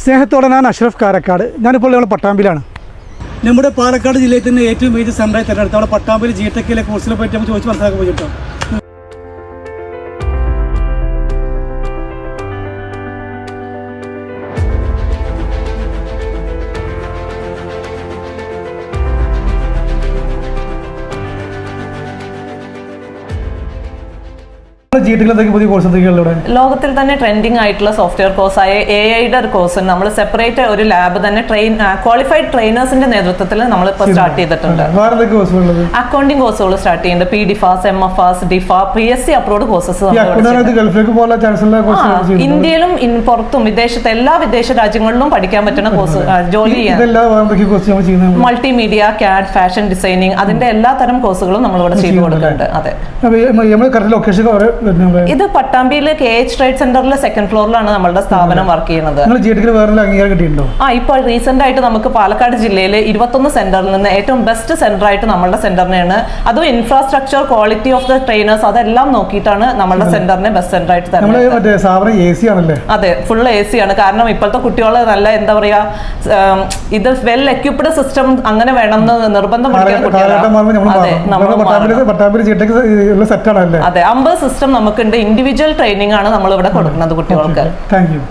സ്നേഹത്തോടെ ഞാൻ അഷ്റഫ് കാരക്കാട്. ഞാനിപ്പോൾ നമ്മൾ പട്ടാമ്പിയിലാണ്. നമ്മുടെ പാലക്കാട് ജില്ലയിൽ തന്നെ ഏറ്റവും വലിയ സെൻ്ററായി തിരഞ്ഞെടുത്ത് നമ്മുടെ പട്ടാമ്പിയിൽ ജിടെക്കിലെ കോഴ്സിനെ പറ്റി നമുക്ക് ചോദിച്ച് മനസ്സിലാക്കാൻ പോയിട്ടോ. ലോകത്തിൽ തന്നെ ട്രെൻഡിങ് ആയിട്ടുള്ള സോഫ്റ്റ്വെയർ കോഴ്സായ AI-യുടെ ഒരു കോഴ്സ് നമ്മൾ സെപ്പറേറ്റ് ഒരു ലാബ് തന്നെ ക്വാളിഫൈഡ് ട്രെയിനേഴ്സിന്റെ നേതൃത്വത്തിൽ നമ്മൾ ഇപ്പോൾ സ്റ്റാർട്ട് ചെയ്തിട്ടുണ്ട്. അക്കൗണ്ടിംഗ് കോഴ്സുകൾ സ്റ്റാർട്ട് ചെയ്യുന്നുണ്ട്. PDFAS, MFAS, DIFA, PSC approved courses ഇന്ത്യയിലും പുറത്തും വിദേശത്ത് എല്ലാ വിദേശ രാജ്യങ്ങളിലും പഠിക്കാൻ പറ്റുന്ന കോഴ്സ് ജോലി ചെയ്യാൻ മൾട്ടിമീഡിയ, CAD, ഫാഷൻ ഡിസൈനിങ് അതിന്റെ എല്ലാ തരം കോഴ്സുകളും നമ്മളിവിടെ ചെയ്തു കൊടുക്കുന്നുണ്ട്. അതെ, ഇത് പട്ടാമ്പിയിലെ KH ട്രേഡ് സെന്ററിലെ സെക്കൻഡ് ഫ്ലോറിലാണ് നമ്മളുടെ സ്ഥാപനം വർക്ക് ചെയ്യുന്നത്. ഇപ്പോൾ റീസെന്റ് ആയിട്ട് നമുക്ക് പാലക്കാട് ജില്ലയിൽ 21 സെന്ററിൽ നിന്ന് ഏറ്റവും ബെസ്റ്റ് സെന്റർ ആയിട്ട് നമ്മളുടെ സെന്ററിനെയാണ്, അതും infrastructure, quality of the trainers അതെല്ലാം നോക്കിയിട്ടാണ് നമ്മളുടെ സെന്ററിനെ ബെസ്റ്റ് സെന്റർ ആയിട്ട് തരുന്നത്. അതെ, ഫുൾ AC ആണ്. കാരണം ഇപ്പോഴത്തെ കുട്ടികൾ നല്ല എന്താ പറയാ, ഇത് വെൽ എക്യുപ്ഡ് സിസ്റ്റം അങ്ങനെ വേണമെന്ന് നിർബന്ധം പിടിക്കുന്ന കുട്ടികളാണ്. അതെ, 50 സിസ്റ്റം നമുക്കുണ്ട്. ഇൻഡിവിജ്വൽ ട്രെയിനിങ് ആണ് നമ്മൾ ഇവിടെ കൊടുക്കുന്നത് കുട്ടികൾക്ക്. Thank you.